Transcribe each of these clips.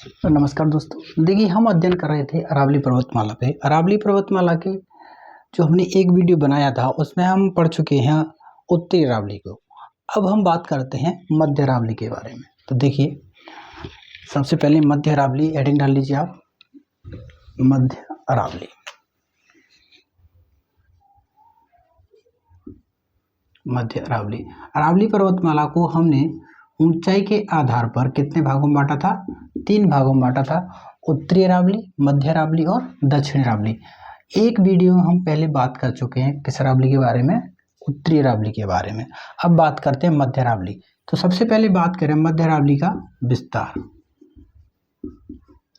तो नमस्कार दोस्तों, देखिए हम अध्ययन कर रहे थे अरावली पर्वतमाला पे। अरावली पर्वतमाला के जो हमने एक वीडियो बनाया था उसमें हम पढ़ चुके हैं उत्तरी अरावली को। अब हम बात करते हैं मध्य अरावली के बारे में। तो देखिए सबसे पहले मध्य अरावली हेडिंग डाल लीजिए आप, मध्य अरावली। मध्य अरावली अरावली पर्वतमाला को हमने ऊंचाई के आधार पर कितने भागों में बांटा था? 3 भागों में बांटा था, उत्तरी अरावली, मध्य अरावली और दक्षिण अरावली। एक वीडियो में हम पहले बात कर चुके हैं किस अरावली के बारे में? उत्तरी अरावली के बारे में। अब बात करते हैं मध्य अरावली। तो सबसे पहले बात करें मध्य अरावली का विस्तार,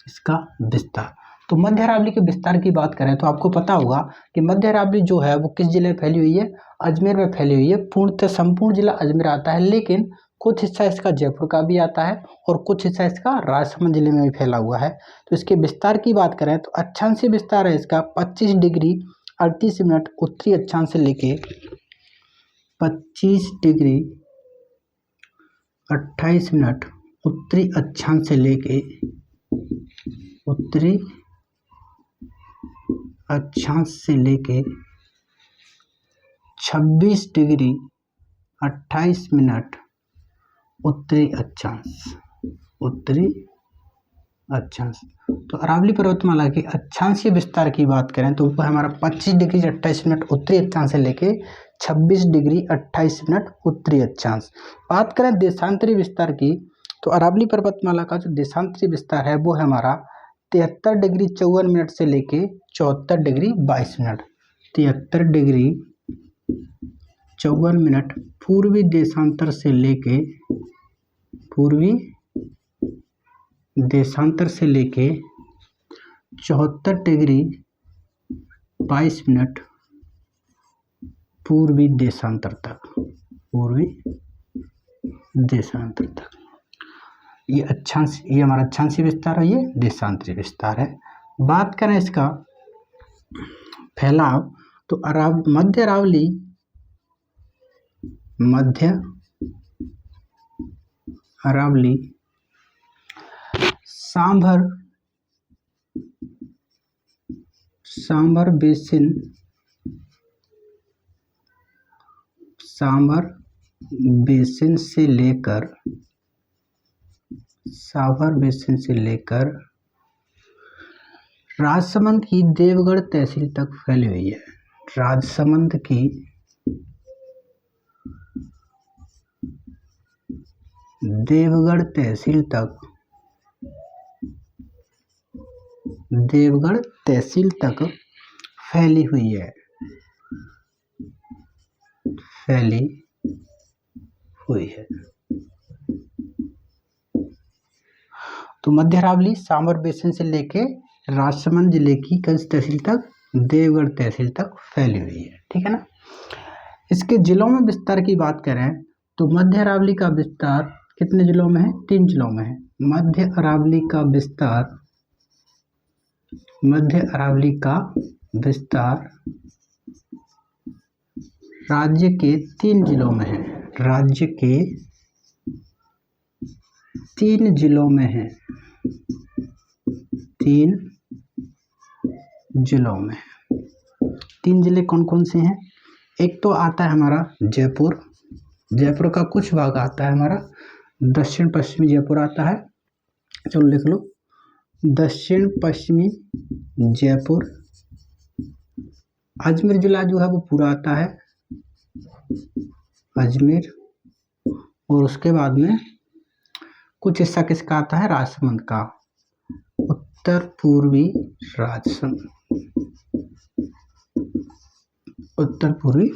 इसका विस्तार। तो मध्य अरावली के विस्तार की बात करें तो आपको पता होगा कि मध्य अरावली जो है वो किस जिले में फैली हुई है? अजमेर में फैली हुई है। पूर्णतः संपूर्ण जिला अजमेर आता है, लेकिन कुछ हिस्सा इसका जयपुर का भी आता है और कुछ हिस्सा इसका राजसमंद जिले में भी फैला हुआ है। तो इसके विस्तार की बात करें तो अक्षांशीय विस्तार है इसका 25 डिग्री 38 मिनट उत्तरी अक्षांश से लेके 25 डिग्री 28 मिनट उत्तरी अक्षांश से लेके उत्तरी अक्षांश से लेके 26 डिग्री 28 मिनट उत्तरी अक्षांश, उत्तरी अक्षांश। तो अरावली पर्वतमाला के अक्षांशीय विस्तार की बात करें तो वो हमारा 25 डिग्री 28 मिनट उत्तरी अक्षांश से लेके 26 डिग्री 28 मिनट उत्तरी अक्षांश। बात करें देशांतरी विस्तार की तो अरावली पर्वतमाला का जो देशांतरी विस्तार है वो है हमारा 73 डिग्री 54 मिनट से लेके 74 डिग्री 22 मिनट। 73 डिग्री 54 मिनट पूर्वी देशांतर से लेके पूर्वी देशांतर से लेके 74 डिग्री 22 मिनट पूर्वी देशांतर तक, पूर्वी देशांतर तक। ये अक्षांश, ये हमारा अक्षांशीय विस्तार है, ये देशांतरी विस्तार है। बात करें इसका फैलाव तो मध्य अरावली, मध्य अरावली सांभर बेसिन, सांभर बेसिन से लेकर राजसमंद की देवगढ़ तहसील तक फैली हुई है। राजसमंद की देवगढ़ तहसील तक, देवगढ़ तहसील तक फैली हुई है, फैली हुई है। तो मध्य अरावली सांभर बेसिन से लेके राजसमंद जिले की किस तहसील तक? देवगढ़ तहसील तक फैली हुई है, ठीक है ना। इसके जिलों में विस्तार की बात करें तो मध्य अरावली का विस्तार कितने जिलों में है? 3 जिलों में है। मध्य अरावली का विस्तार, मध्य अरावली का विस्तार राज्य के 3 जिलों में है, राज्य के 3 जिलों में है, 3 जिलों में। 3 जिले कौन कौन से हैं? एक तो आता है हमारा जयपुर, जयपुर का कुछ भाग आता है हमारा दक्षिण पश्चिमी जयपुर आता है, चलो लिख लो, दक्षिण पश्चिमी जयपुर। अजमेर जिला जो है वो पूरा आता है, अजमेर। और उसके बाद में कुछ हिस्सा किसका आता है? राजसमंद का, उत्तर पूर्वी राजसमंद, उत्तर पूर्वी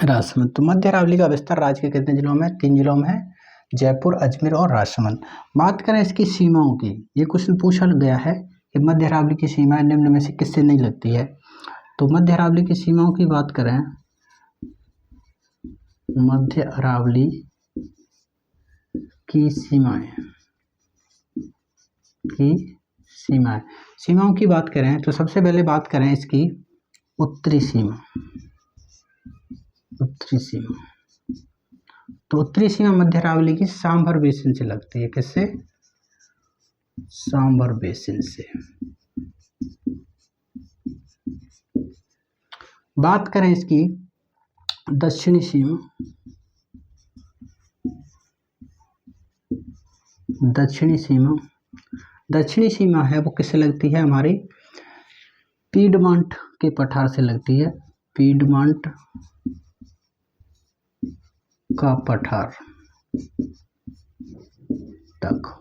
राजसमंद। तो मध्य अरावली का विस्तार राज्य के कितने जिलों में? 3 जिलों में है, जयपुर, अजमेर और राजसमंद। बात करें इसकी सीमाओं की, ये क्वेश्चन पूछा गया है कि मध्य अरावली की सीमाएं निम्न में से किससे नहीं लगती है। तो मध्य अरावली की सीमाओं की बात करें, मध्य अरावली की सीमाओं की बात करें तो सबसे पहले बात करें इसकी उत्तरी सीमा, उत्तरी सीमा। तो उत्तरी सीमा मध्य अरावली की सांभर बेसिन से लगती है, किससे? सांबर बेसिन से। बात करें इसकी दक्षिणी सीमा, दक्षिणी सीमा है वो किससे लगती है, हमारी पीडमांट के पठार से लगती है, पीडमांट का पठार तक।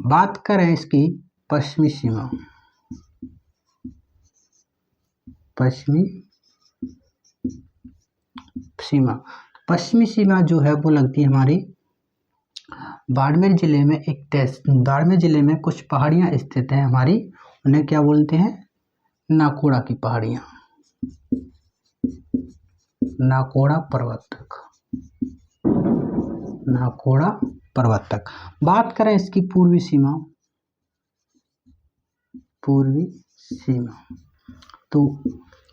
बात करें इसकी पश्चिमी सीमा, पश्चिमी सीमा जो है वो लगती है हमारी बाड़मेर जिले में। बाड़मेर जिले में कुछ पहाड़ियां स्थित हैं हमारी, उन्हें क्या बोलते हैं, नाकोड़ा की पहाड़ियां, नाकोड़ा पर्वत तक। बात करें इसकी पूर्वी सीमा, तो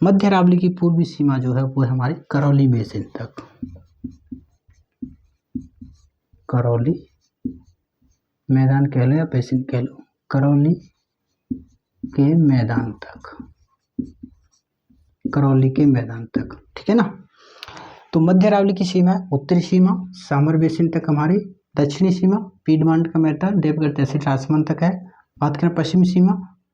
मध्य अरावली की पूर्वी सीमा जो है वो हमारी करौली बेसिन तक, करौली मैदान कह लो या बेसिन कह लो, करौली के मैदान तक, करौली के मैदान तक, ठीक है ना। तो मध्य अरावली की सीमा है उत्तरी सीमा सांबर बेसिन तक हमारी, दक्षिणी सीमा पीडमांट का मैदान देवगढ़ तहसील राजसमंद तक है। बात करें पश्चिमी सीमा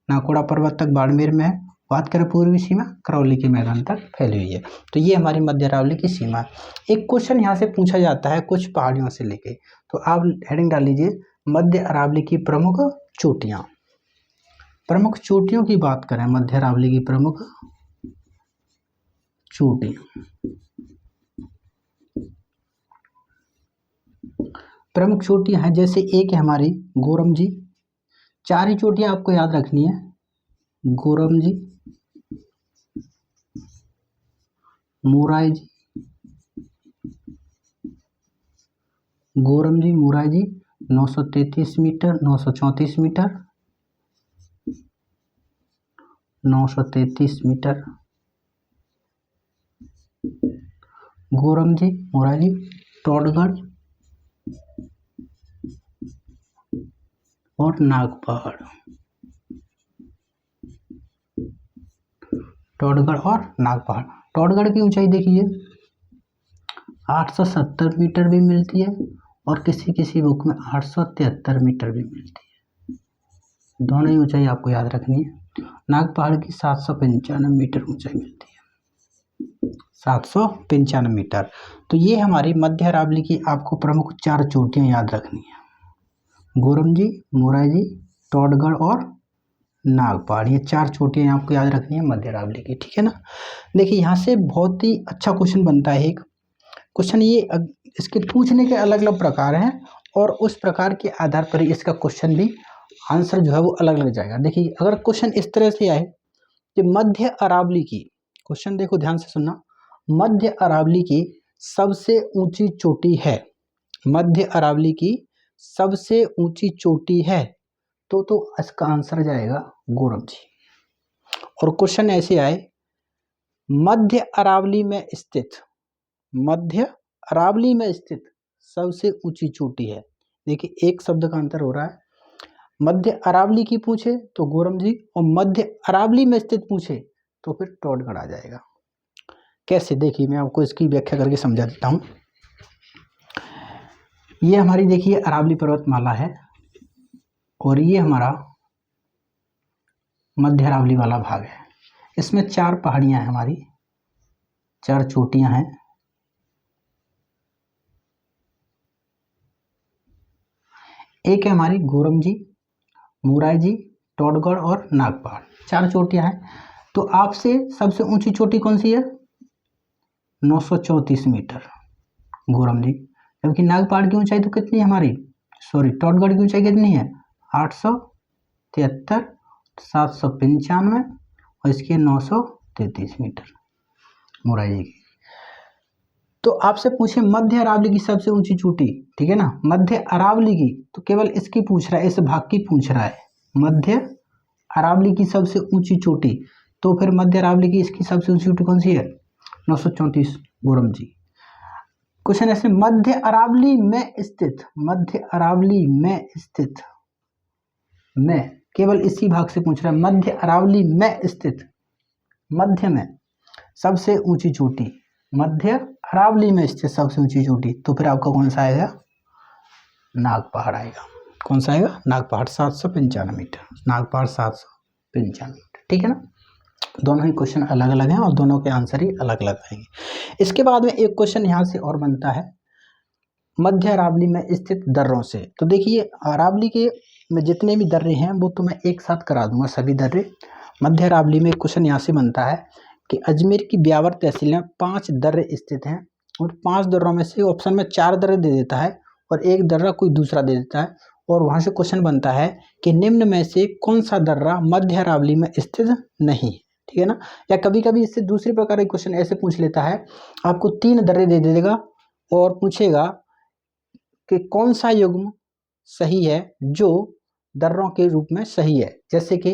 नाकोड़ा पर्वत तक बाड़मेर में है। बात करें पूर्वी सीमा करौली के मैदान तक फैली हुई है। तो ये हमारी मध्य अरावली की सीमा है। एक क्वेश्चन यहाँ से पूछा जाता है कुछ पहाड़ियों से लेके, तो आप हेडिंग डाल लीजिए मध्य अरावली की प्रमुख चोटियां। प्रमुख चोटियों की बात करें, मध्य अरावली की प्रमुख चोटियां, प्रमुख चोटियां हैं जैसे एक है हमारी गोरमजी, चार ही चोटियां आपको याद रखनी है, गोरमजी, मोराई जी, गोरमजी मोराई जी 933 metre, 934 metre, 933 metre, Goramji mori जी, टोडगढ़ और नागपहाड़, टोडगढ़ और नागपहाड़। टोडगढ़ की ऊंचाई देखिए 870 मीटर भी मिलती है और किसी किसी बुक में 873 मीटर भी मिलती है, दोनों ही ऊंचाई आपको याद रखनी है। नागपहाड़ की 795 मीटर ऊंचाई मिलती है, 795 मीटर। तो ये हमारी मध्य अरावली की आपको प्रमुख चार चोटियां याद रखनी है, गोरमजी, मोराई जी, टोडगढ़ और नागपहाड़, ये चार चोटियां आपको याद रखनी है मध्य अरावली की, ठीक है ना। देखिए यहाँ से बहुत ही अच्छा क्वेश्चन बनता है एक क्वेश्चन, ये इसके पूछने के अलग अलग प्रकार हैं और उस प्रकार के आधार पर इसका क्वेश्चन भी आंसर जो है वो अलग अलग जाएगा। देखिए अगर क्वेश्चन इस तरह से आए कि मध्य अरावली की, क्वेश्चन देखो ध्यान से सुनना, मध्य अरावली की सबसे ऊंची चोटी है, मध्य अरावली की सबसे ऊंची चोटी है, तो इसका आंसर जाएगा गोरमजी। और क्वेश्चन ऐसे आए मध्य अरावली में स्थित, मध्य अरावली में स्थित सबसे ऊंची चोटी है, देखिए एक शब्द का अंतर हो रहा है, मध्य अरावली की पूछे तो गोरमजी और मध्य अरावली में स्थित पूछे तो फिर टोडगढ़ आ जाएगा। कैसे, देखिए मैं आपको इसकी व्याख्या करके समझा देता हूँ। ये हमारी देखिए अरावली पर्वतमाला है और ये हमारा मध्य अरावली वाला भाग है, इसमें चार पहाड़ियां हैं हमारी, चार चोटियां हैं। एक है हमारी गोरमजी, मोराई जी, टोडगढ़ और नागपहाड़, चार चोटियां हैं। तो आपसे सबसे ऊंची चोटी कौन सी है, 934 मीटर गोरमजी, जबकि नागपहाड़ की ऊंचाई तो कितनी है हमारी, टोडगढ़ की ऊंचाई कितनी है 873, 795 और इसकी 933 मीटर मोराई जी की। तो आपसे पूछे मध्य अरावली की सबसे ऊंची चोटी, ठीक है ना, मध्य अरावली की, तो केवल इसकी पूछ रहा है, इस भाग की पूछ रहा है, मध्य अरावली की सबसे ऊंची चोटी, तो फिर मध्य अरावली की इसकी सबसे ऊंची चोटी कौन सी है, 934 गोरमजी। क्वेश्चन ऐसे मध्य अरावली में स्थित, मध्य अरावली में स्थित में, केवल इसी भाग से पूछ रहा है। मध्य अरावली में स्थित, मध्य में सबसे ऊंची चोटी, मध्य अरावली में स्थित सबसे ऊंची चोटी, तो फिर आपका कौन सा आएगा? नाग पहाड़ आएगा। कौन सा आएगा? नाग पहाड़ 795 मीटर, नाग पहाड़ 795 मीटर। ठीक है ना, दोनों ही क्वेश्चन अलग अलग हैं और दोनों के आंसर ही अलग अलग आएंगे। इसके बाद में एक क्वेश्चन यहाँ से और बनता है, मध्य अरावली में स्थित दर्रों से। तो देखिए अरावली के में जितने भी दर्रे हैं वो तो मैं एक साथ करा दूंगा सभी दर्रे। मध्य अरावली में क्वेश्चन यहाँ से बनता है कि अजमेर की ब्यावर तहसील में 5 दर्रे स्थित हैं और 5 दर्रों में से ऑप्शन में 4 दर्रे दे देता है और एक दर्रा कोई दूसरा दे देता है, और वहाँ से क्वेश्चन बनता है कि निम्न में से कौन सा दर्रा मध्य अरावली में स्थित नहीं। ठीक है ना, या कभी कभी इससे दूसरी प्रकार के क्वेश्चन ऐसे पूछ लेता है, आपको 3 दर्रे दे देगा और पूछेगा कि कौन सा युग्म सही है जो दर्रों के रूप में सही है। जैसे कि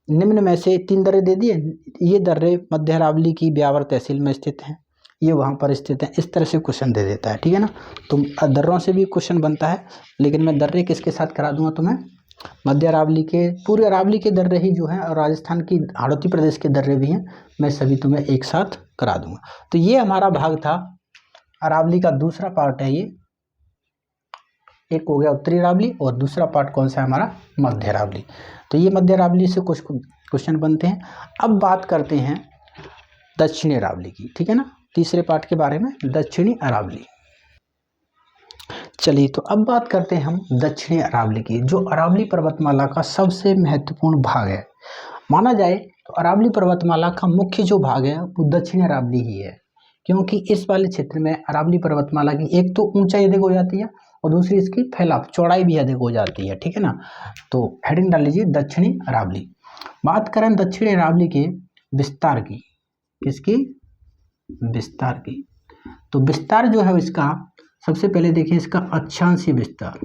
निम्न में से 3 दर्रे दे दिए, ये दर्रे मध्य अरावली की ब्यावर तहसील में स्थित हैं, ये वहाँ पर स्थित है, इस तरह से क्वेश्चन दे देता है। ठीक है ना, तो दर्रों से भी क्वेश्चन बनता है, लेकिन मैं दर्रे किसके साथ करा दूंगा तुम्हें? मध्य अरावली के, पूरे अरावली के दर्रे ही जो हैं और राजस्थान की हाड़ौती प्रदेश के दर्रे भी हैं, मैं सभी तुम्हें एक साथ करा दूंगा। तो ये हमारा भाग था, अरावली का दूसरा पार्ट है ये। एक हो गया उत्तरी अरावली और दूसरा पार्ट कौन सा है हमारा? मध्य अरावली। तो ये मध्य अरावली से कुछ क्वेश्चन बनते हैं। अब बात करते हैं दक्षिणी अरावली की। ठीक है ना, तीसरे पार्ट के बारे में, दक्षिणी अरावली। चलिए तो अब बात करते हैं हम दक्षिणी अरावली की, जो अरावली पर्वतमाला का सबसे महत्वपूर्ण भाग है। माना जाए तो अरावली पर्वतमाला का मुख्य जो भाग है वो दक्षिणी अरावली ही है, क्योंकि इस वाले क्षेत्र में अरावली पर्वतमाला की एक तो ऊंचाई अधिक हो जाती है और दूसरी इसकी फैलाव चौड़ाई भी अधिक हो जाती है। ठीक है ना, तो हेडिंग डाल लीजिए दक्षिणी अरावली। बात करें दक्षिणी अरावली के विस्तार की, किसकी? विस्तार की। तो विस्तार जो है इसका, सबसे पहले देखिए इसका अक्षांशीय विस्तार,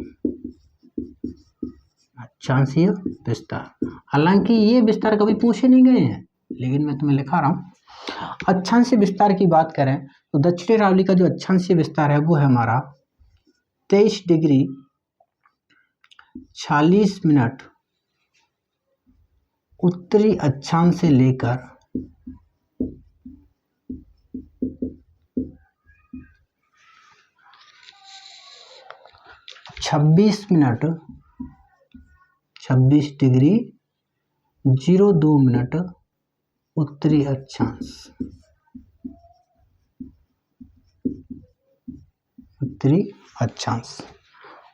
अक्षांशीय विस्तार। हालांकि ये विस्तार कभी पूछे नहीं गए हैं, लेकिन मैं तुम्हें लिखा रहा हूं। अक्षांशीय विस्तार की बात करें तो दक्षिणी अरावली का जो अक्षांशीय विस्तार है वो है हमारा 23 डिग्री 46 मिनट उत्तरी अक्षांश से लेकर 26 मिनट 26 डिग्री 02 मिनट उत्तरी अक्षांश, उत्तरी अक्षांश।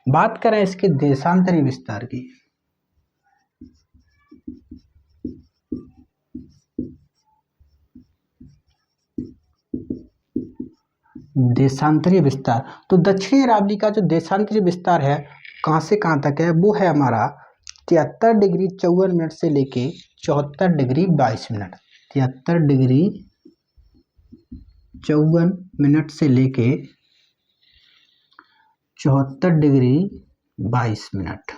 बात करें इसके देशांतरी विस्तार की, देशांतरीय विस्तार, तो दक्षिणी अरावली का जो देशांतरीय विस्तार है कहाँ से कहाँ तक है, वो है हमारा 73 डिग्री 54 मिनट से लेके 74 डिग्री 22 मिनट। 73 डिग्री 54 मिनट से लेके 74 डिग्री 22 मिनट।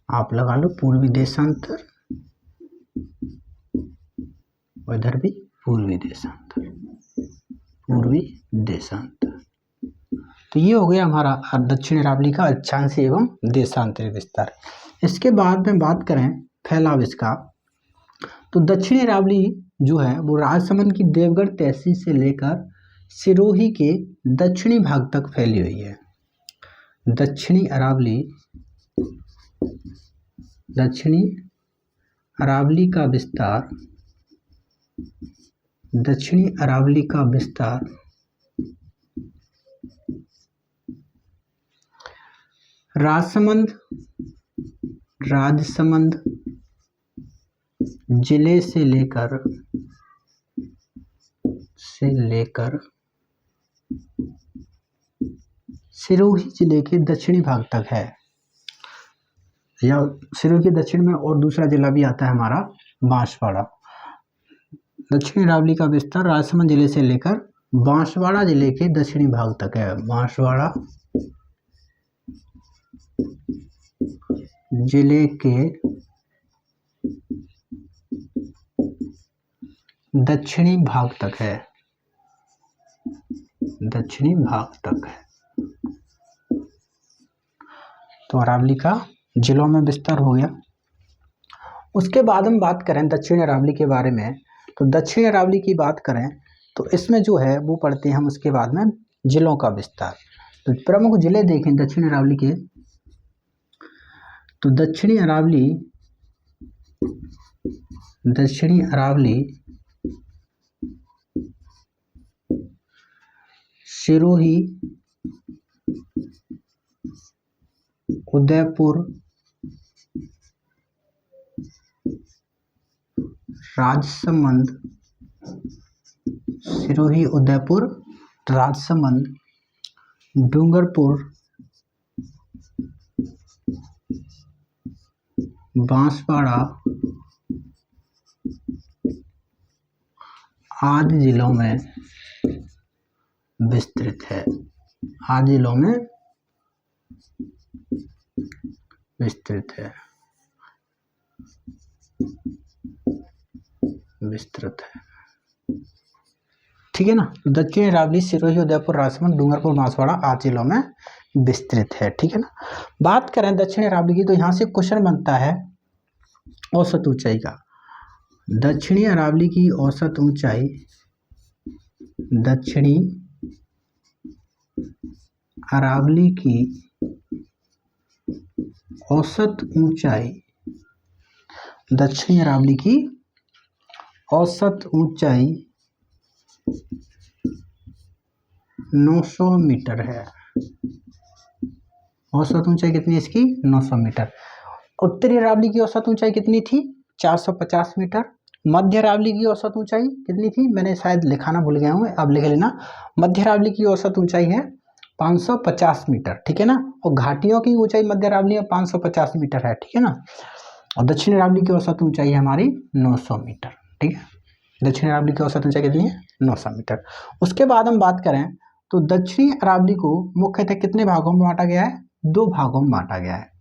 आप लगा लो पूर्वी देशांतर, इधर भी पूर्वी देशांतर, पूर्वी देशांतर। तो ये हो गया हमारा दक्षिण अरावली का अक्षांशीय एवं देशांतरीय विस्तार। इसके बाद में बात करें फैलाव इसका, तो दक्षिणी अरावली जो है वो राजसमंद की देवगढ़ तहसील से लेकर सिरोही के दक्षिणी भाग तक फैली हुई है। दक्षिणी अरावली, दक्षिणी अरावली का विस्तार, दक्षिणी अरावली का विस्तार राजसमंद जिले से लेकर सिरोही जिले के दक्षिणी भाग तक है, या सिरोही के दक्षिण में और दूसरा जिला भी आता है हमारा बांसवाड़ा। दक्षिणी अरावली का विस्तार राजसमंद जिले से लेकर बांसवाड़ा जिले के दक्षिणी भाग तक है। बांसवाड़ा जिले के दक्षिणी भाग तक है, दक्षिणी भाग तक है। तो अरावली का जिलों में विस्तार हो गया। उसके बाद हम बात करें दक्षिण अरावली के बारे में, तो दक्षिण अरावली की बात करें तो इसमें जो है वो पढ़ते हैं हम उसके बाद में जिलों का विस्तार। तो प्रमुख जिले देखें दक्षिण अरावली के, तो दक्षिणी अरावली सिरोही, उदयपुर, राजसमंद, सिरोही, उदयपुर, राजसमंद, डूंगरपुर, बांसवाड़ा आदि जिलों में विस्तृत है। आदि जिलों में विस्तृत है। ठीक है ना। दक्षिण अरावली सिरोही, उदयपुर, राजसमंद, डूंगरपुर, बांसवाड़ा आदि जिलों में विस्तृत है। ठीक है ना। बात करें दक्षिण अरावली की तो यहाँ से क्वेश्चन बनता है औसत ऊंचाई का। दक्षिणी अरावली की औसत ऊंचाई, दक्षिणी अरावली की औसत ऊंचाई, दक्षिणी अरावली की औसत ऊंचाई 900 मीटर है। औसत ऊंचाई कितनी है इसकी? 900 मीटर। उत्तरी अरावली की औसत ऊंचाई कितनी थी? 450 मीटर। मध्य अरावली की औसत ऊंचाई कितनी थी? मैंने शायद लिखाना भूल गया हूँ, अब लिख लेना। मध्य अरावली की औसत ऊंचाई है 550 मीटर। ठीक है ना। और घाटियों की ऊंचाई मध्य अरावली में 550 मीटर है। ठीक है ना। और दक्षिण अरावली की औसत ऊंचाई है हमारी 900 मीटर। ठीक है। दक्षिण अरावली की औसत ऊंचाई कितनी है? 900 मीटर। उसके बाद हम बात करें तो दक्षिणी अरावली को मुख्यतः कितने भागों में बांटा गया है? 2 भागों में बांटा गया है।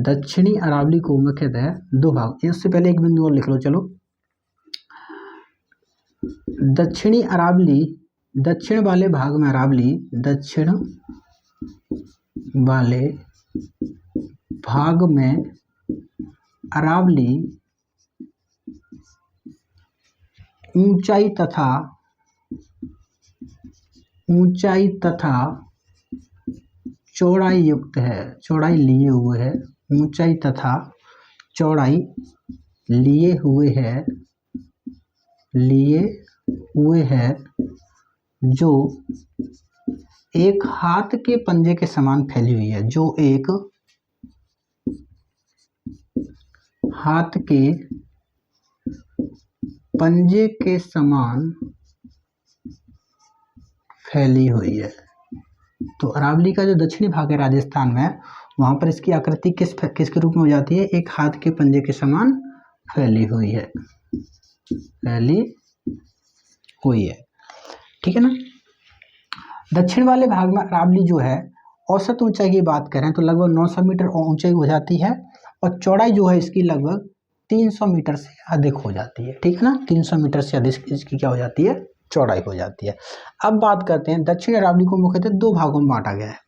दक्षिणी अरावली को मुख्यतः 2 भाग, इससे पहले एक बिंदु और लिख लो। चलो, दक्षिणी अरावली, दक्षिण वाले भाग में अरावली, दक्षिण वाले भाग में अरावली ऊंचाई तथा चौड़ाई युक्त है। चौड़ाई लिए हुए है। ऊंचाई तथा चौड़ाई लिए हुए है जो एक हाथ के पंजे के समान फैली हुई है। जो एक हाथ के पंजे के समान फैली हुई है। तो अरावली का जो दक्षिणी भाग है राजस्थान में, वहां पर इसकी आकृति किसके रूप में हो जाती है? एक हाथ के पंजे के समान फैली हुई है। ठीक है ना। दक्षिण वाले भाग में अरावली जो है औसत ऊंचाई की बात करें तो लगभग 900 मीटर ऊंचाई हो जाती है, और चौड़ाई जो है इसकी लगभग 300 मीटर से अधिक हो जाती है। ठीक है ना। 300 मीटर से अधिक इसकी क्या हो जाती है? चौड़ाई हो जाती है। अब बात करते हैं दक्षिण अरावली को मुख्यतः 2 भागों में बांटा गया है।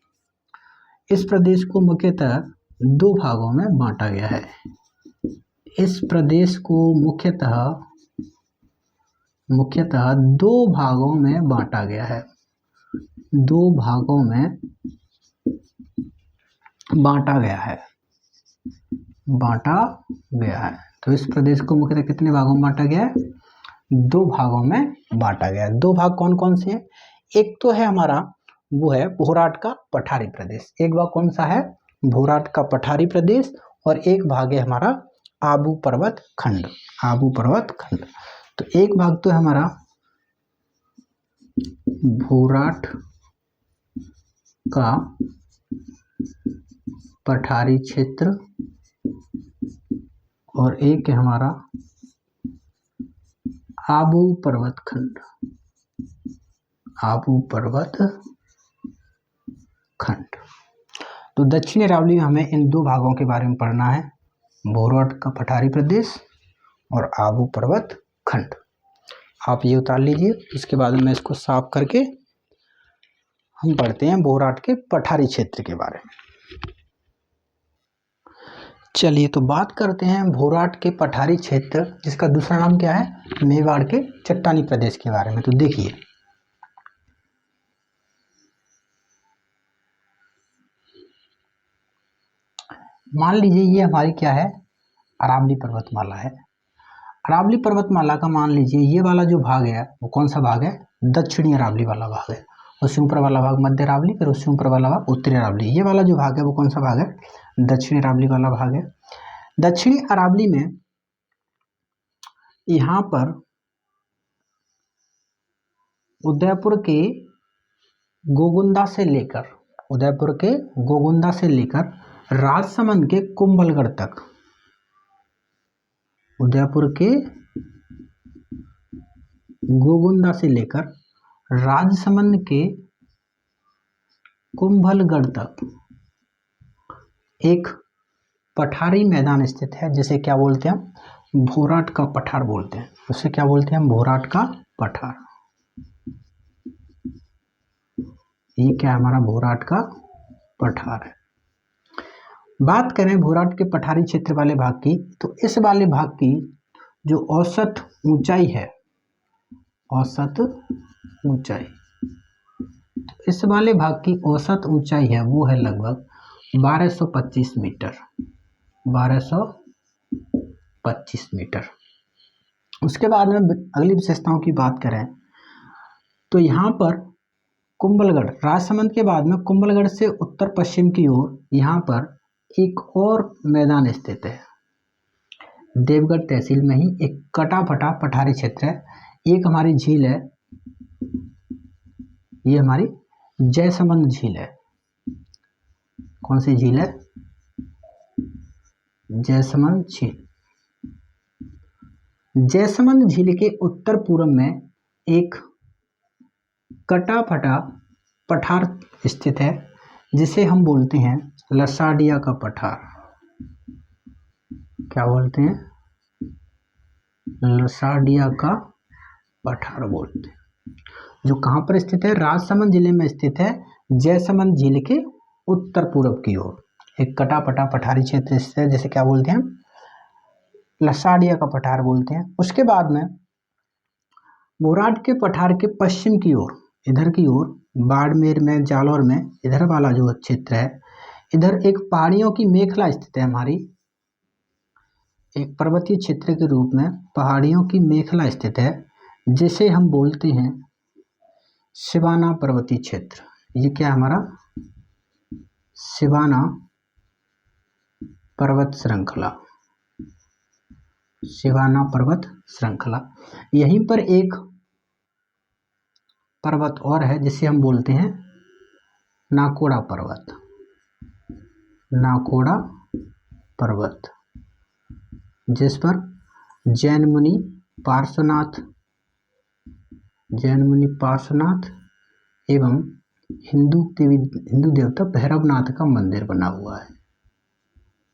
इस प्रदेश को मुख्यतः 2 भागों में बांटा गया है। इस प्रदेश को मुख्यतः 2 भागों में बांटा गया है। 2 भागों में बांटा गया है। तो इस प्रदेश को मुख्यतः कितने भागों में बांटा गया है? 2 भागों में बांटा गया है। 2 भाग कौन कौन से हैं? एक तो है हमारा वो है भोराट का पठारी प्रदेश। एक भाग कौन सा है? भोराट का पठारी प्रदेश। और एक भाग है हमारा आबू पर्वत खंड। तो एक भाग तो है हमारा भोराट का पठारी क्षेत्र, और एक है हमारा आबू पर्वत खंड। तो दक्षिणी अरावली में हमें इन 2 भागों के बारे में पढ़ना है, भोराट का पठारी प्रदेश और आबू पर्वत खंड। आप ये उतार लीजिए। इसके बाद में इसको साफ करके हम पढ़ते हैं भोराट के पठारी क्षेत्र के बारे में। चलिए तो बात करते हैं भोराट के पठारी क्षेत्र, जिसका दूसरा नाम क्या है, मेवाड़ के चट्टानी प्रदेश के बारे में। तो देखिए, मान लीजिए ये हमारी क्या है, अरावली पर्वतमाला है। अरावली पर्वतमाला का मान लीजिए ये वाला जो भाग है वो कौन सा भाग है, दक्षिणी अरावली वाला भाग है। उससे ऊपर वाला भाग मध्य अरावली, फिर उससे ऊपर वाला भाग उत्तरी अरावली। ये वाला जो भाग है वो कौन सा भाग है, दक्षिणी अरावली वाला भाग है। दक्षिणी अरावली में यहाँ पर उदयपुर के गोगुंदा से लेकर राजसमंद के कुंभलगढ़ तक, उदयपुर के गोगुंदा से लेकर राजसमंद के कुंभलगढ़ तक एक पठारी मैदान स्थित है, जिसे क्या बोलते हैं हम, भोराट का पठार बोलते हैं। उसे क्या बोलते हैं हम, भोराट का पठार। ये क्या है, हमारा भोराट का पठार है। बात करें भोराट के पठारी क्षेत्र वाले भाग की, तो इस वाले भाग की जो औसत ऊंचाई है, औसत ऊंचाई, तो इस वाले भाग की औसत ऊंचाई है वो है लगभग 1225 मीटर, 1225 मीटर। उसके बाद में अगली विशेषताओं की बात करें तो यहाँ पर कुंभलगढ़, राजसमंद के बाद में कुंभलगढ़ से उत्तर पश्चिम की ओर यहाँ पर एक और मैदान स्थित है। देवगढ़ तहसील में ही एक कटा फटा पठारी क्षेत्र है। एक हमारी झील है, ये हमारी जयसमंद झील है। कौन सी झील है, जयसमंद झील। जयसमंद झील के उत्तर पूर्व में एक कटा फटा पठार स्थित है, जिसे हम बोलते हैं लसाडिया का पठार। क्या बोलते हैं, लसाडिया का पठार बोलते हैं, जो कहाँ पर स्थित है, राजसमंद जिले में स्थित है, जयसमंद झील के उत्तर पूर्व की ओर एक कटा फटा पठारी क्षेत्र स्थित है, जिसे क्या बोलते हैं, लसाडिया का पठार बोलते हैं। उसके बाद में भोराट के पठार के पश्चिम की ओर, इधर की ओर बाड़मेर में, जालौर में, इधर वाला जो क्षेत्र है, इधर एक पहाड़ियों की मेखला स्थित है हमारी, एक पर्वतीय क्षेत्र के रूप में पहाड़ियों की मेखला स्थित है, जिसे हम बोलते हैं सिवाना पर्वतीय क्षेत्र। ये क्या है हमारा, सिवाना पर्वत श्रृंखला, सिवाना पर्वत श्रृंखला। यहीं पर एक पर्वत और है जिसे हम बोलते हैं नाकोड़ा पर्वत, नाकोड़ा पर्वत, जिस पर जैन मुनि पार्श्वनाथ एवं हिंदू देवता भैरवनाथ का मंदिर बना हुआ है,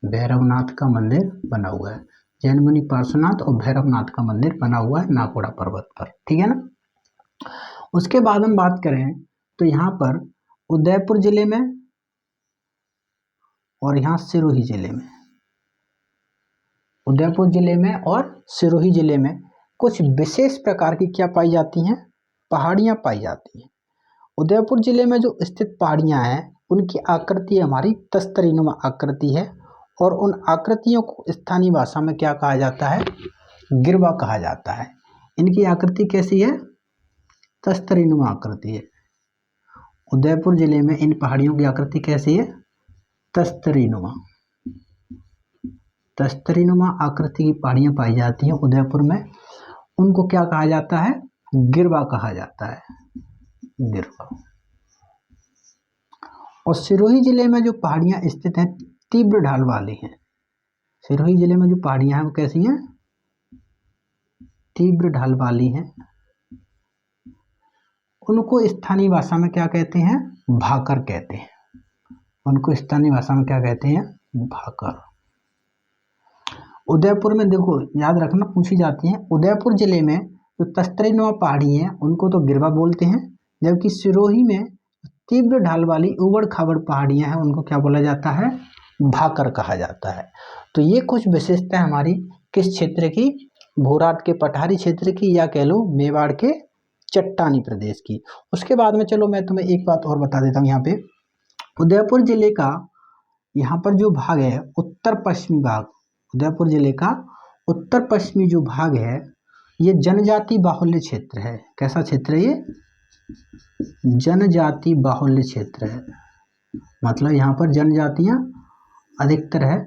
भैरवनाथ का मंदिर बना हुआ है। जैन मुनि पार्श्वनाथ और भैरवनाथ का मंदिर बना हुआ है नाकोड़ा पर्वत पर, ठीक है ना। उसके बाद हम बात करें तो यहाँ पर उदयपुर जिले में और यहाँ सिरोही जिले में, उदयपुर जिले में और सिरोही जिले में कुछ विशेष प्रकार की क्या पाई जाती हैं, पहाड़ियाँ पाई जाती हैं। उदयपुर जिले में जो स्थित पहाड़ियाँ हैं उनकी आकृति हमारी तस्तरीनुमा आकृति है, और उन आकृतियों को स्थानीय भाषा में क्या कहा जाता है, गिरवा कहा जाता है। इनकी आकृति कैसी है, तस्तरीनुमा आकृति है। उदयपुर जिले में इन पहाड़ियों की आकृति कैसी है, तस्तरीनुमा आकृति की पहाड़ियाँ पाई जाती हैं उदयपुर में। उनको क्या कहा जाता है, गिरवा कहा जाता है, गिरवा। और सिरोही जिले में जो पहाड़ियाँ स्थित हैं तीव्र ढाल वाली हैं। सिरोही जिले में जो पहाड़ियाँ हैं वो कैसी हैं, तीव्र ढाल वाली हैं। उनको स्थानीय भाषा में क्या कहते हैं, भाकर कहते हैं। उनको स्थानीय भाषा में क्या कहते हैं, भाकर। उदयपुर में देखो याद रखना, पूछी जाती हैं। उदयपुर जिले में जो तस्तरीनुमा पहाड़ी हैं उनको तो गिरवा बोलते हैं, जबकि सिरोही में तीव्र ढाल वाली उबड़ खाबड़ पहाड़ियां हैं उनको क्या बोला जाता है, भाकर कहा जाता है। तो ये कुछ विशेषताएं हमारी किस क्षेत्र की, भोराट के पठारी क्षेत्र की, या कह लो मेवाड़ के चट्टानी प्रदेश की। उसके बाद में चलो मैं तुम्हें एक बात और बता देता हूँ। यहाँ पे उदयपुर जिले का यहाँ पर जो भाग है उत्तर पश्चिमी भाग, उदयपुर जिले का उत्तर पश्चिमी जो भाग है ये जनजाति बाहुल्य क्षेत्र है। कैसा क्षेत्र है ये? जनजाति बाहुल्य क्षेत्र है। मतलब यहाँ पर जनजातियां अधिकतर है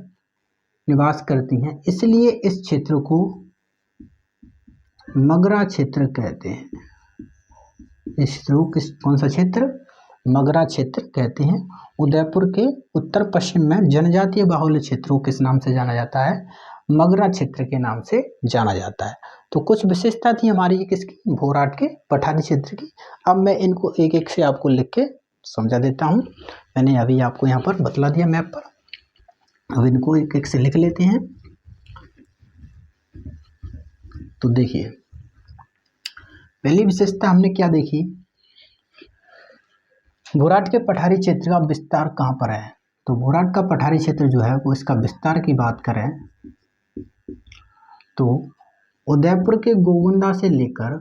निवास करती हैं, इसलिए इस क्षेत्र को मगरा क्षेत्र कहते हैं। इस क्षेत्र को कौन सा क्षेत्र? मगरा क्षेत्र कहते हैं। उदयपुर के उत्तर पश्चिम में जनजातीय बाहुल्य क्षेत्र को किस नाम से जाना जाता है? मगरा क्षेत्र के नाम से जाना जाता है। तो कुछ विशेषता थी हमारी किसकी? भोराट के पठारी क्षेत्र की। अब मैं इनको एक एक से आपको लिख के समझा देता हूँ। मैंने अभी आपको यहाँ पर बतला दिया मैप पर, अब इनको एक एक से लिख लेते हैं। तो देखिए पहली विशेषता हमने क्या देखी? भोराट के पठारी क्षेत्र का विस्तार कहाँ पर है? तो भोराट का पठारी क्षेत्र जो है वो इसका विस्तार की बात करें तो उदयपुर के गोगुंदा से लेकर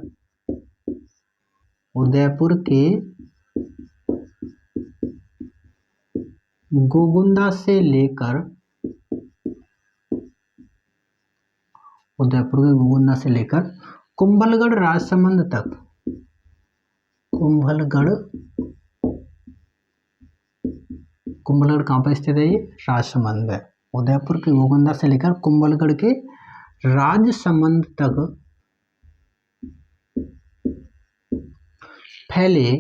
उदयपुर के गोगुंदा से लेकर उदयपुर के गोगुंदा से लेकर कुंभलगढ़ राजसमंद तक, कुंभलगढ़ कहाँ पर स्थित है? ये राजसमंद है। उदयपुर के गोगुंदा से लेकर कुंभलगढ़ के राजसमंद तक फैले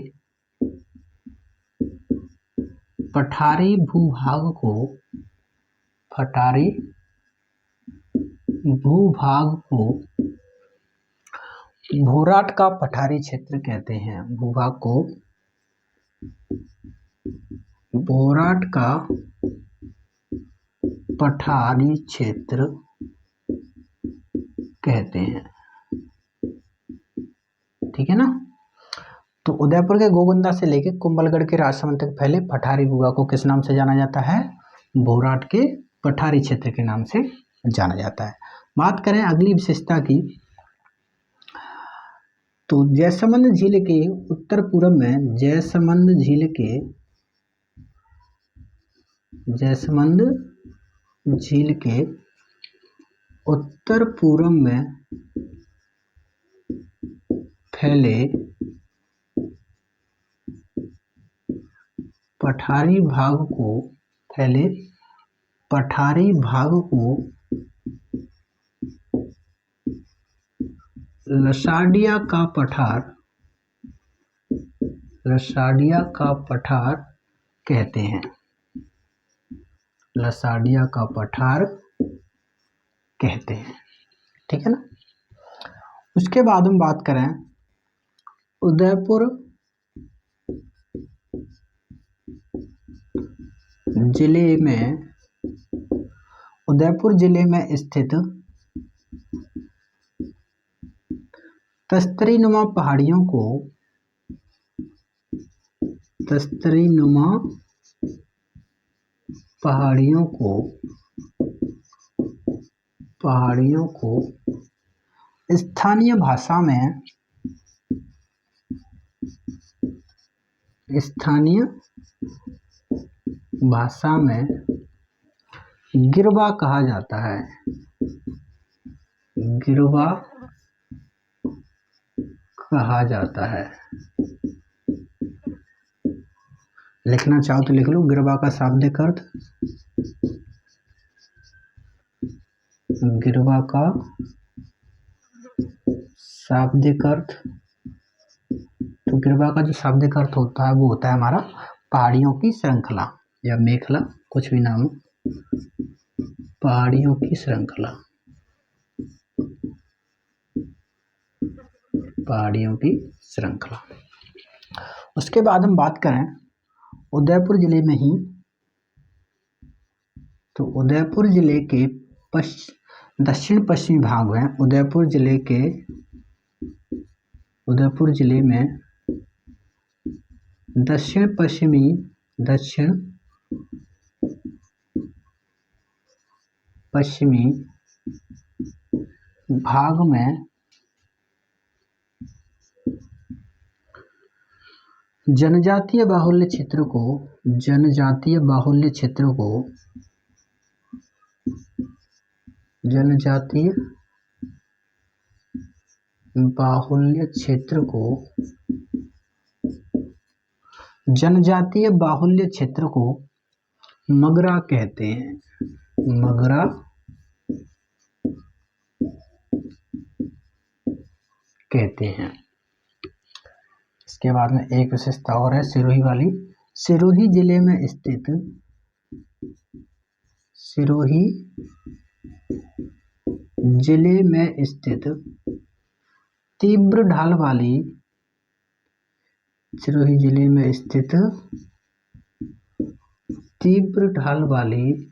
पठारी भूभाग को भोराट का पठारी क्षेत्र कहते हैं। भूभाग को भोराट का पठारी क्षेत्र कहते हैं। ठीक है ना? तो उदयपुर के गोगुंदा से लेकर कुंभलगढ़ के राजसमंद तक फैले पठारी भूभाग को किस नाम से जाना जाता है? भोराट के पठारी क्षेत्र के नाम से जाना जाता है। बात करें अगली विशेषता की, तो जयसमंद झील के उत्तर पूर्व में जयसमंद झील के उत्तर पूर्व में फैले पठारी भाग को लसाडिया का पठार कहते हैं। लसाडिया का पठार कहते हैं। ठीक है ना? उसके बाद हम बात करें उदयपुर जिले में स्थित तस्तरीनुमा पहाड़ियों को स्थानीय भाषा में गिरवा कहा जाता है। गिरवा कहा जाता है। लिखना चाहो तो लिख लो। गिरवा का शाब्दिक अर्थ, गिरवा का शाब्दिक अर्थ, तो गिरवा का जो शाब्दिक अर्थ होता है वो होता है हमारा पहाड़ियों की श्रृंखला या मेखला, कुछ भी नाम हो, पहाड़ियों की श्रृंखला, पहाड़ियों की श्रृंखला। उसके बाद हम बात करें उदयपुर जिले में ही, तो उदयपुर जिले के दक्षिण पश्चिमी भाग में उदयपुर जिले में दक्षिण पश्चिमी भाग में जनजातीय बाहुल्य क्षेत्र को जनजातीय बाहुल्य क्षेत्र को जनजातीय बाहुल्य क्षेत्र को जनजातीय बाहुल्य क्षेत्र को मगरा कहते हैं, मगरा कहते हैं। इसके बाद में एक विशेषता और है सिरोही वाली। सिरोही जिले में स्थित सिरोही जिले में स्थित तीव्र ढाल वाली सिरोही जिले में स्थित तीव्र ढाल वाली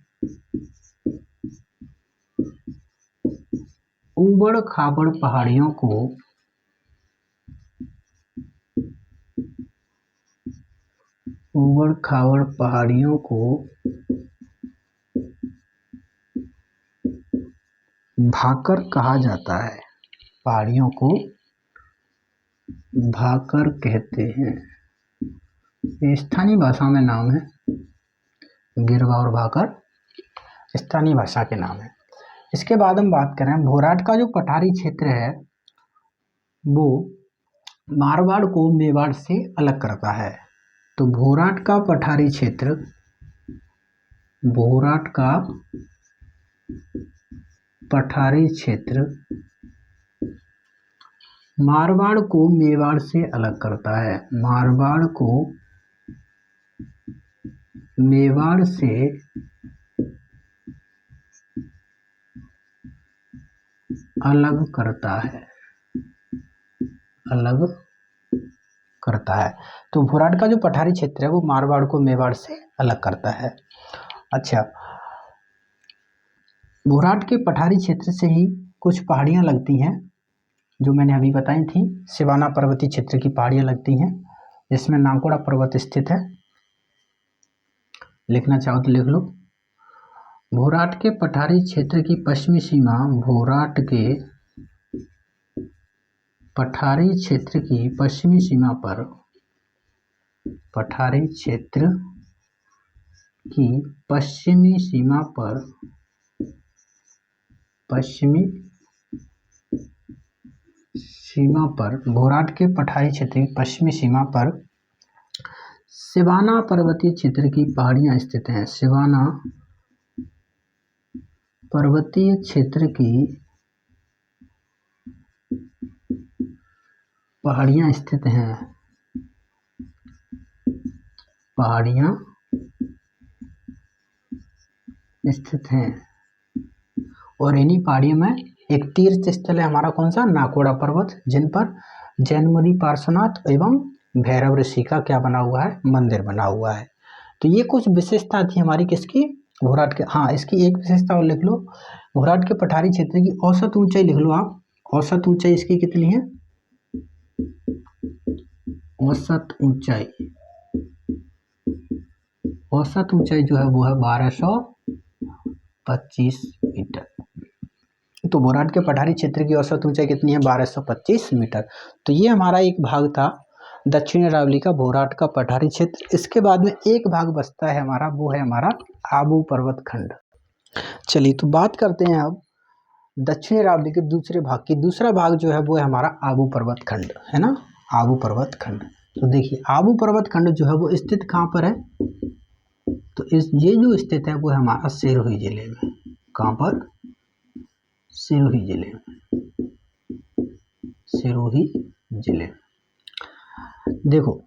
ऊबड़ खाबड़ पहाड़ियों को ऊबड़ खाबड़ पहाड़ियों को भाकर कहा जाता है, पहाड़ियों को भाकर कहते हैं। ये स्थानीय भाषा में नाम है, गिरवा और भाकर स्थानीय भाषा के नाम है। इसके बाद हम बात करें भोराट का जो पठारी क्षेत्र है वो मारवाड़ को मेवाड़ से अलग करता है। तो भोराट का पठारी क्षेत्र, भोराट का पठारी क्षेत्र मारवाड़ को मेवाड़ से अलग करता है, मारवाड़ को मेवाड़ से अलग करता है, अलग करता है। तो भोराट का जो पठारी क्षेत्र है वो मारवाड़ को मेवाड़ से अलग करता है। अच्छा, भोराट के पठारी क्षेत्र से ही कुछ पहाड़ियाँ लगती हैं जो मैंने अभी बताई थी। सिवाना पर्वतीय क्षेत्र की पहाड़ियाँ लगती हैं जिसमें नाकोड़ा पर्वत स्थित है। लिखना चाहो तो लिख लो। भोराट के पठारी क्षेत्र की पश्चिमी सीमा, भोराट के पठारी क्षेत्र की पश्चिमी सीमा पर, पठारी क्षेत्र की पश्चिमी सीमा पर, पश्चिमी सीमा पर, भोराट के पठारी क्षेत्र की पश्चिमी सीमा पर सिवाना पर्वतीय क्षेत्र की पहाड़ियाँ स्थित हैं। सिवाना पर्वतीय क्षेत्र की पहाड़ियाँ स्थित हैं, पहाड़ियाँ स्थित हैं। और इन्हीं पहाड़ियों में एक तीर्थ स्थल है हमारा कौन सा, नाकोड़ा पर्वत, जिन पर जैन मुनि पार्श्वनाथ एवं भैरव ऋषि का क्या बना हुआ है, मंदिर बना हुआ है। तो ये कुछ विशेषता थी हमारी किसकी, भोराट के। हाँ, इसकी एक विशेषता और लिख लो, भोराट के पठारी क्षेत्र की औसत ऊंचाई लिख लो आप। औसत ऊंचाई इसकी कितनी है, औसत ऊंचाई, औसत ऊंचाई जो है वो है 1225 मीटर। तो भोराट के पठारी क्षेत्र की औसत ऊंचाई कितनी है, 1225 मीटर। तो ये हमारा एक भाग था दक्षिण अरावली का भोराट का पठारी क्षेत्र। इसके बाद में एक भाग बचता है हमारा, वो है हमारा आबू पर्वत खंड। चलिए तो बात करते हैं अब दक्षिण अरावली के दूसरे भाग की। दूसरा भाग जो है वो है हमारा आबू पर्वत खंड, है ना, आबू पर्वत खंड। तो देखिए आबू पर्वत खंड जो है वो स्थित कहाँ पर है, तो ये जो स्थित है वो है हमारा सिरोही जिले में। कहाँ पर, सिरोही जिले में, सिरोही जिले। देखो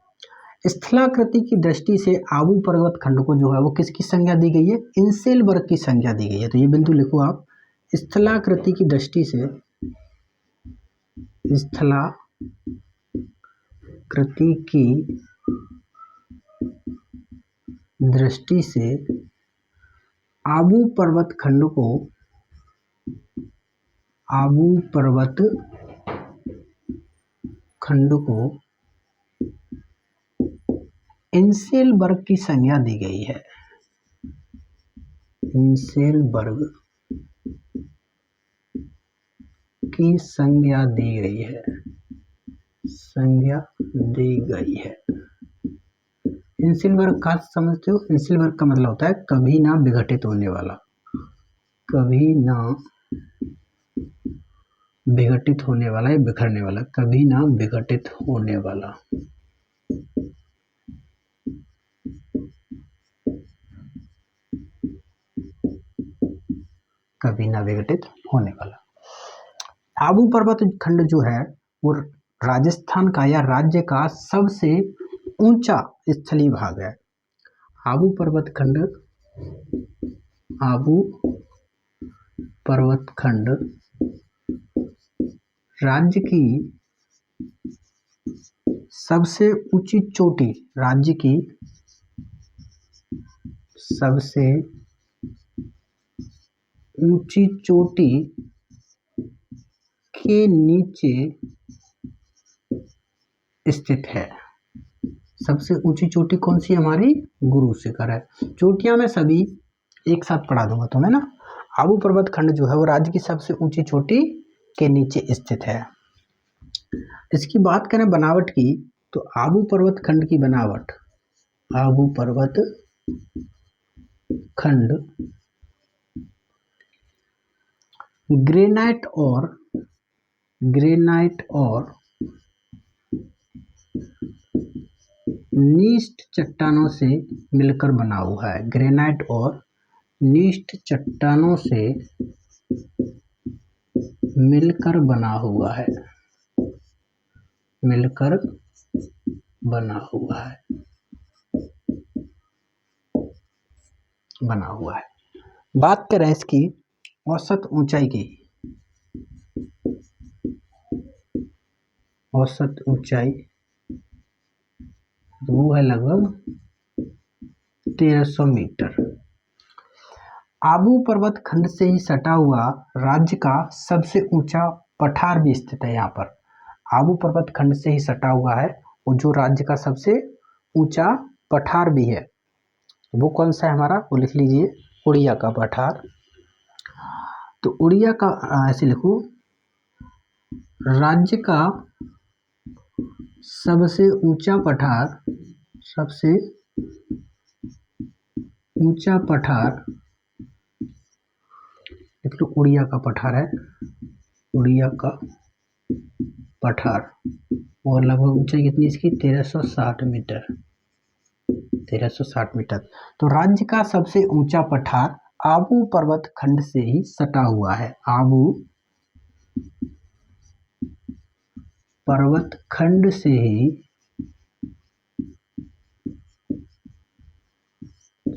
स्थलाकृति की दृष्टि से आबू पर्वत खंड को जो है वो किसकी संज्ञा दी गई है, इंसेल वर्ग की संज्ञा दी गई है। तो ये बिंदु लिखो आप, स्थलाकृति की दृष्टि से, स्थलाकृति की दृष्टि से आबू पर्वत खंड को, आबू पर्वत खंड को इंसेल वर्ग की संज्ञा दी गई है, इंसेल वर्ग की संज्ञा दी गई है, संज्ञा दी गई है। इंसिल वर्ग का समझते हो? इंसिल वर्ग का मतलब होता है कभी ना विघटित होने वाला, कभी ना विघटित होने वाला या बिखरने वाला, कभी ना विघटित होने वाला, कभी ना विघटित होने वाला। आबू पर्वत खंड जो है वो राजस्थान का या राज्य का सबसे ऊंचा स्थलीय भाग है। आबू पर्वत खंड, आबू पर्वत खंड राज्य की सबसे ऊंची चोटी, राज्य की सबसे ऊंची चोटी के नीचे स्थित है। सबसे ऊंची चोटी कौन सी हमारी? गुरु शिखर है। चोटियां मैं सभी एक साथ पढ़ा दूंगा तुम्हें ना। आबू पर्वत खंड जो है वो राज्य की सबसे ऊंची चोटी के नीचे स्थित है। इसकी बात करें बनावट की तो आबू पर्वत खंड की बनावट, आबू पर्वत खंड ग्रेनाइट और नीस्ट चट्टानों से मिलकर बना हुआ है। ग्रेनाइट और नीस्ट चट्टानों से मिलकर बना हुआ है, मिलकर बना हुआ है, बना हुआ है। बात करें इसकी औसत ऊंचाई की, औसत ऊंचाई वो है लगभग 1300 मीटर। आबू पर्वत खंड से ही सटा हुआ राज्य का सबसे ऊंचा पठार भी स्थित है यहाँ पर। आबू पर्वत खंड से ही सटा हुआ है वो जो राज्य का सबसे ऊंचा पठार भी है, वो कौन सा है हमारा? वो लिख लीजिए, उड़िया का पठार। तो उड़िया का ऐसे लिखो, राज्य का सबसे ऊंचा पठार, सबसे ऊंचा पठार लिख लो, उड़िया का पठार है, उड़िया का पठार। और लगभग ऊंचाई कितनी इसकी? 1360 मीटर, 1360 मीटर। तो राज्य का सबसे ऊंचा पठार आबू पर्वत खंड से ही सटा हुआ है। आबू पर्वत खंड से ही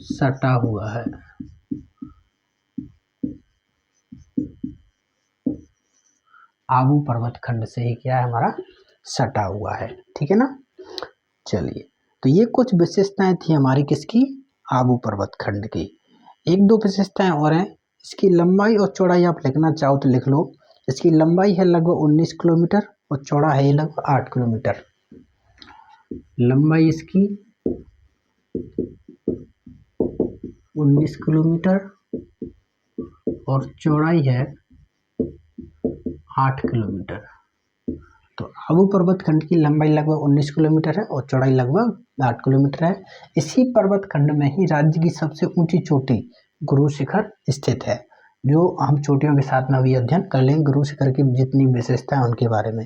सटा हुआ है। आबू पर्वत खंड से ही क्या है हमारा? सटा हुआ है। ठीक है ना। चलिए, तो ये कुछ विशेषताएं थी हमारी किसकी? आबू पर्वत खंड की। एक दो विशेषताएं और हैं। इसकी लंबाई और चौड़ाई आप लिखना चाहो तो लिख लो। इसकी लंबाई है लगभग 19 किलोमीटर और चौड़ा है लगभग 8 किलोमीटर। लंबाई इसकी 19 किलोमीटर और चौड़ाई है 8 किलोमीटर। तो आबू पर्वत खंड की लंबाई लगभग 19 किलोमीटर है और चौड़ाई लगभग 8 किलोमीटर है। इसी पर्वत खंड में ही राज्य की सबसे ऊंची चोटी गुरु शिखर स्थित है, जो हम चोटियों के साथ में भी अध्ययन कर लेंगे गुरु शिखर की जितनी विशेषता है उनके बारे में।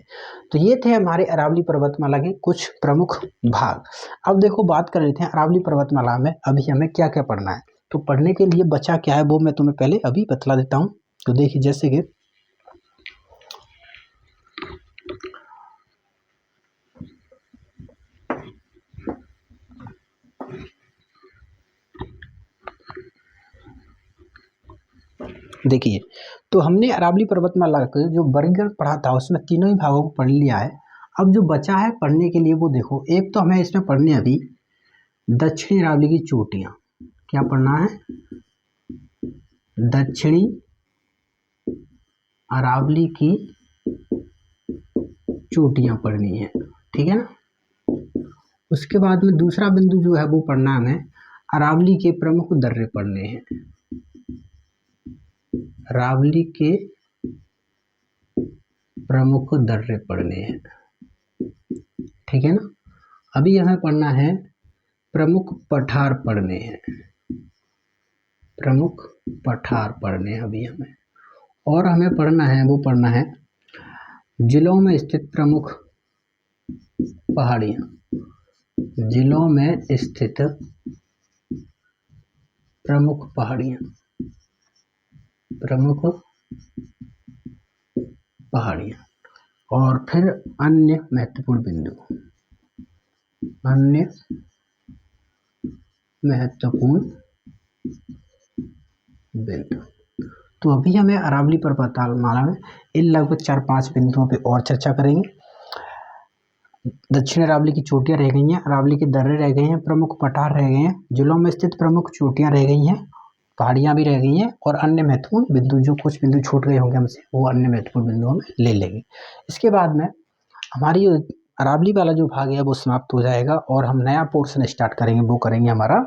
तो ये थे हमारे अरावली पर्वतमाला के कुछ प्रमुख भाग। अब देखो, बात कर लेते हैं अरावली पर्वतमाला में अभी हमें क्या क्या पढ़ना है। तो पढ़ने के लिए बचा क्या है वो मैं तुम्हें पहले अभी बतला देता हूँ। तो देखिए, जैसे कि देखिए, तो हमने अरावली पर्वतमाला का जो वर्गीकरण पढ़ा था उसमें तीनों ही भागों को पढ़ लिया है। अब जो बचा है पढ़ने के लिए वो देखो, एक तो हमें इसमें पढ़ने अभी दक्षिणी अरावली की चोटियां, क्या पढ़ना है? दक्षिणी अरावली की चोटियां पढ़नी है। ठीक है ना। उसके बाद में दूसरा बिंदु जो है वो पढ़ना हमें अरावली के प्रमुख दर्रे पढ़ने हैं। अरावली के प्रमुख दर्रे पढ़ने हैं, ठीक है ना। अभी हमें पढ़ना है प्रमुख पठार पढ़ने हैं, प्रमुख पठार पढ़ने हैं अभी हमें। और हमें पढ़ना है, वो पढ़ना है जिलों में स्थित प्रमुख पहाड़ियाँ, जिलों में स्थित प्रमुख पहाड़ियाँ, प्रमुख पहाड़ियाँ। और फिर अन्य महत्वपूर्ण बिंदु, अन्य महत्वपूर्ण बिंदु। तो अभी हमें अरावली पर्वतमाला में इन लगभग 4-5 बिंदुओं पे और चर्चा करेंगे। दक्षिण अरावली की चोटियां रह गई हैं, अरावली के दर्रे रह गए हैं, प्रमुख पठार रह गए हैं, जिलों में स्थित प्रमुख चोटियां रह गई हैं, पहाड़ियां भी रह गई हैं, और अन्य महत्वपूर्ण बिंदु, जो कुछ बिंदु छूट गए होंगे हमसे वो अन्य महत्वपूर्ण बिंदु हम ले लेंगे। इसके बाद में हमारी अरावली वाला जो भाग है वो समाप्त हो जाएगा और हम नया पोर्शन स्टार्ट करेंगे, वो करेंगे हमारा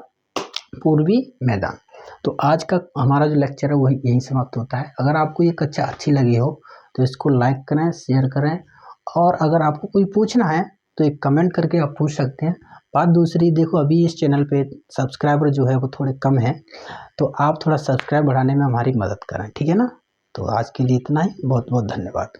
पूर्वी मैदान। तो आज का हमारा जो लेक्चर है वही यहीं समाप्त होता है। अगर आपको ये कक्षा अच्छी लगी हो तो इसको लाइक करें, शेयर करें, और अगर आपको कोई पूछना है तो एक कमेंट करके आप पूछ सकते हैं। बात दूसरी, देखो अभी इस चैनल पे सब्सक्राइबर जो है वो थोड़े कम है, तो आप थोड़ा सब्सक्राइब बढ़ाने में हमारी मदद करें, ठीक है ना। तो आज के लिए इतना ही, बहुत बहुत धन्यवाद।